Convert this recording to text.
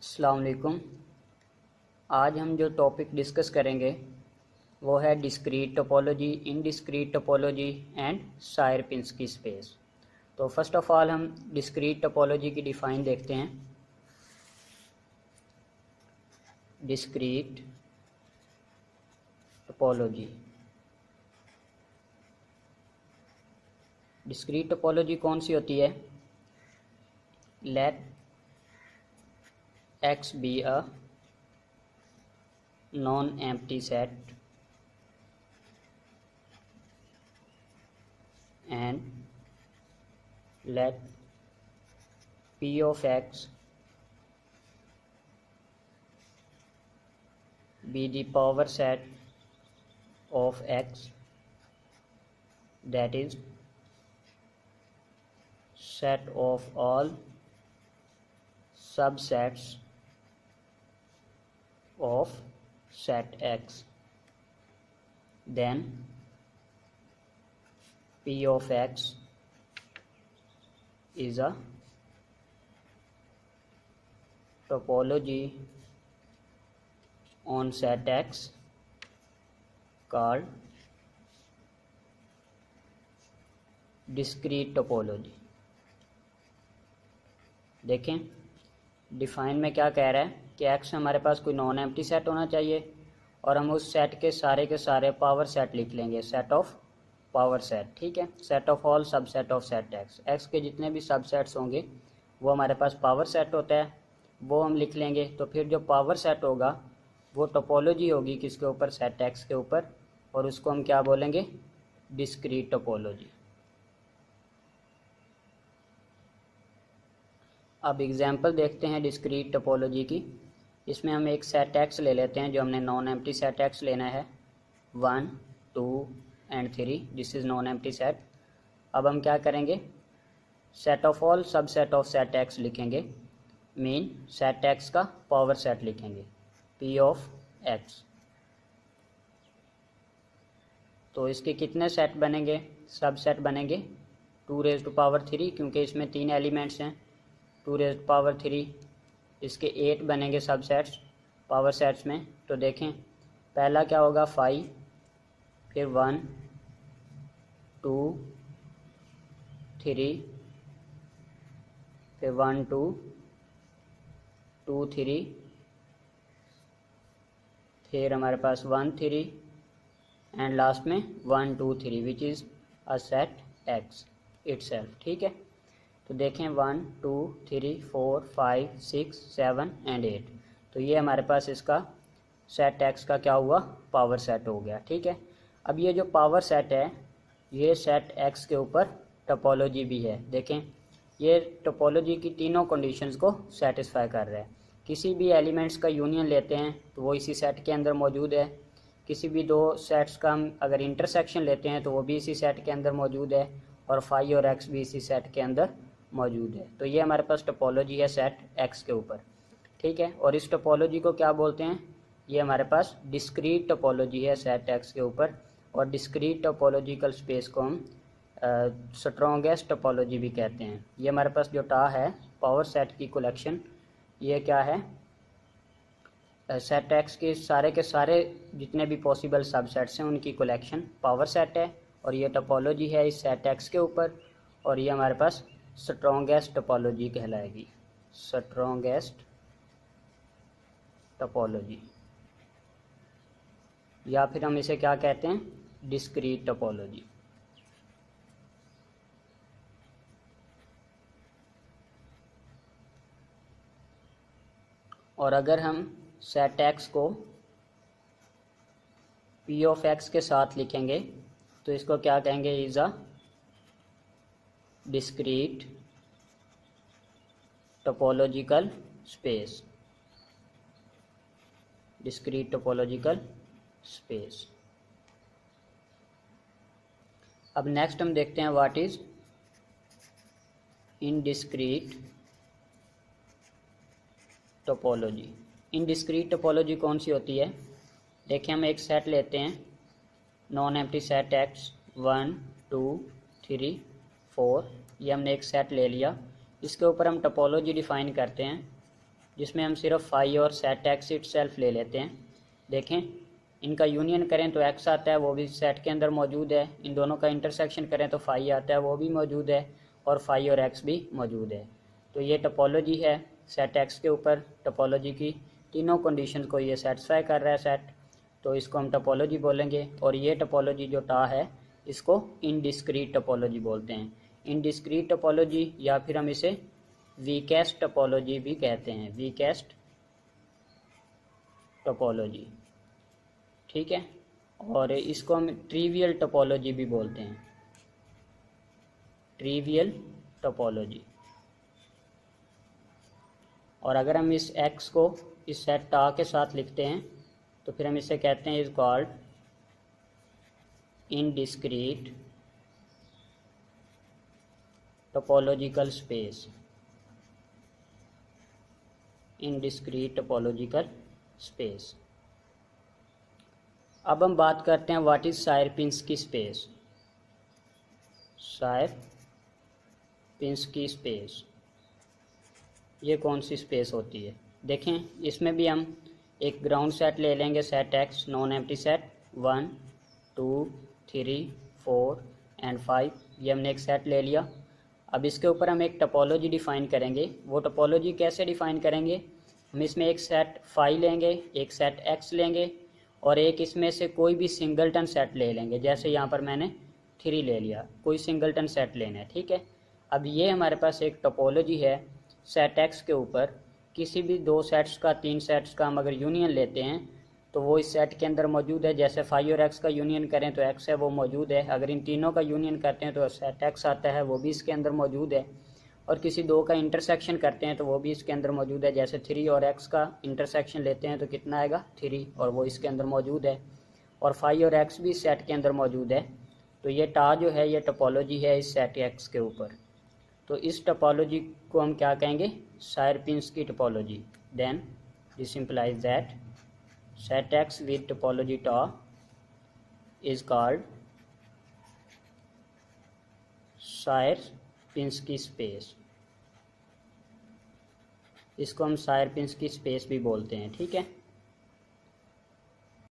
अस्सलाम वालेकुम। आज हम जो टॉपिक डिस्कस करेंगे वो है discrete topology, indiscrete topology and Sierpinski space. तो फर्स्ट ऑफ ऑल हम डिस्क्रीट टोपोलॉजी की डिफ़ाइन देखते हैं। डिस्क्रीट टोपोलॉजी, डिस्क्रीट टोपोलॉजी कौन सी होती है? Let X be a non-empty set and let P of X be the power set of X, that is set of all subsets of set X. Then P of X is a topology on set X called discrete topology. देखें define में क्या कह रहा है कि X हमारे पास कोई non empty set होना चाहिए और हम उस सेट के सारे पावर सेट लिख लेंगे, सेट ऑफ पावर सेट। ठीक है, set of all subset of set X के जितने भी सबसेट्स होंगे वो हमारे पास पावर सेट होता है, वो हम लिख लेंगे। तो फिर जो पावर सेट होगा वो टोपोलॉजी होगी किसके ऊपर? सेट X के ऊपर, और उसको हम क्या बोलेंगे? Discrete topology. अब एग्जाम्पल देखते हैं डिस्क्रीट टोपोलॉजी की। इसमें हम एक सेट X ले लेते हैं जो हमने नॉन एम्प्टी सेट X लेना है, 1, 2 and 3। This is non empty set. अब हम क्या करेंगे? Set of all subset of set X लिखेंगे, मीन सेट X का पावर सेट लिखेंगे, P ऑफ X। तो इसके कितने सेट बनेंगे? सबसेट बनेंगे 2⁻3, क्योंकि इसमें 3 एलिमेंट्स हैं, 2⁻3। इसके 8 बनेंगे सबसेट्स पावर सेट्स में। तो देखें पहला क्या होगा? 5, फिर 1, 2, 3, फिर 1, 2, 2, 3, फिर हमारे पास 1, 3 एंड लास्ट में 1, 2, 3 which is a set X itself. ठीक है, तो देखें 1, 2, 3, 4, 5, 6, 7 एंड 8। तो ये हमारे पास इसका सेट X का क्या हुआ? पावर सेट हो गया। ठीक है, अब ये जो पावर सेट है ये सेट X के ऊपर टोपोलॉजी भी है। देखें ये टोपोलॉजी की तीनों कंडीशंस को सेटिस्फाई कर रहा है। किसी भी एलिमेंट्स का यूनियन लेते हैं तो वो इसी सेट के अंदर मौजूद है, किसी भी दो सेट्स का हम अगर इंटरसेक्शन लेते हैं तो वो भी इसी सेट के अंदर मौजूद है, और फाई और X भी इसी सेट के अंदर मौजूद है। तो ये हमारे पास टोपोलॉजी है सेट X के ऊपर। ठीक है, और इस टोपोलॉजी को क्या बोलते हैं? ये हमारे पास डिस्क्रीट टोपोलॉजी है सेट X के ऊपर, और डिस्क्रीट टोपोलॉजिकल स्पेस को हम स्ट्रॉन्गेस्ट टोपोलॉजी भी कहते हैं। ये हमारे पास जो टा है पावर सेट की कलेक्शन, ये क्या है? सेट X के सारे जितने भी पॉसिबल सबसेट्स हैं उनकी कलेक्शन पावर सेट है, और ये टोपोलॉजी है इस सेट X के ऊपर, और ये हमारे पास स्ट्रॉन्गेस्ट टोपोलॉजी कहलाएगी, स्ट्रॉन्गेस्ट टोपोलॉजी, या फिर हम इसे क्या कहते हैं? Discrete topology. और अगर हम सेट X को P ऑफ X के साथ लिखेंगे तो इसको क्या कहेंगे? Is a discrete topological space, discrete topological space. अब नेक्स्ट हम देखते हैं what is indiscrete topology. Indiscrete topology कौन सी होती है? देखिए हम एक सेट लेते हैं, नॉन एम्प्टी सेट X, 1, 2, 3, 4, ये हमने एक सेट ले लिया। इसके ऊपर हम टोपोलॉजी डिफाइन करते हैं जिसमें हम सिर्फ फाई और सेट एक्स इट सेल्फ ले लेते हैं। देखें, इनका यूनियन करें तो एक्स आता है, वो भी सेट के अंदर मौजूद है। इन दोनों का इंटरसेक्शन करें तो फाई आता है, वो भी मौजूद है, और फाई और एक्स भी मौजूद है। तो ये टोपोलॉजी है सेट एक्स के ऊपर टोपोलॉजी की। तीनों कंडीशन को ये सेटिस्फाई कर रहा है सेट, तो इसको हम टोपोलॉजी बोलेंगे। और ये टोपोलॉजी जो टा है इसको इनडिस्क्रीट टोपोलॉजी बोलते हैं। इनडिस्क्रीट टोपोलॉजी या फिर हम इसे वीकेस्ट टोपोलॉजी भी कहते हैं, वीकेस्ट टोपोलॉजी, ठीक है। और इसको हम ट्रिवियल टोपोलॉजी भी बोलते हैं, ट्रिवियल टोपोलॉजी। और अगर हम इस x को इस सेट टा के साथ लिखते हैं तो फिर हम इसे कहते हैं is called indiscrete topological space, indiscrete topological space. अब हम बात करते हैं what is Sierpinski space. Sierpinski space ये कौन सी स्पेस होती है? देखें, इसमें भी हम एक ग्राउंड सेट ले लेंगे, set x non empty set 1 2 3 4 and 5, ये हमने एक सेट ले लिया। अब इसके ऊपर हम एक टोपोलॉजी डिफ़ाइन करेंगे। वो टोपोलॉजी कैसे डिफ़ाइन करेंगे? हम इसमें एक सेट फाई लेंगे, एक सेट एक्स लेंगे, और एक इसमें से कोई भी सिंगलटन सेट ले लेंगे। जैसे यहाँ पर मैंने 3 ले लिया, कोई सिंगलटन सेट लेना है, ठीक है। अब ये हमारे पास एक टोपोलॉजी है सेट एक्स के ऊपर। किसी भी 2 सेट्स का 3 सेट्स का हम अगर यूनियन लेते हैं तो वो इस सेट के अंदर मौजूद है। जैसे फाई और एक्स का यूनियन करें तो एक्स है वो मौजूद है। अगर इन तीनों का यूनियन करते हैं तो सेट एक्स आता है, वो भी इसके अंदर मौजूद है। और किसी 2 का इंटरसेक्शन करते हैं तो वो भी इसके अंदर मौजूद है। जैसे 3 और एक्स का इंटरसेक्शन लेते हैं तो कितना आएगा 3, और वो इसके अंदर मौजूद है। और फाई और एक्स भी सेट के अंदर मौजूद है। तो ये टा जो है ये टोपोलॉजी है इस सेट एक्स के ऊपर। तो इस टोपोलॉजी को हम क्या कहेंगे? Sierpinski topology. Then this implies that set X with topology tau is called Sierpinski space. इसको हम सायरपिंस्की स्पेस भी बोलते हैं, ठीक है।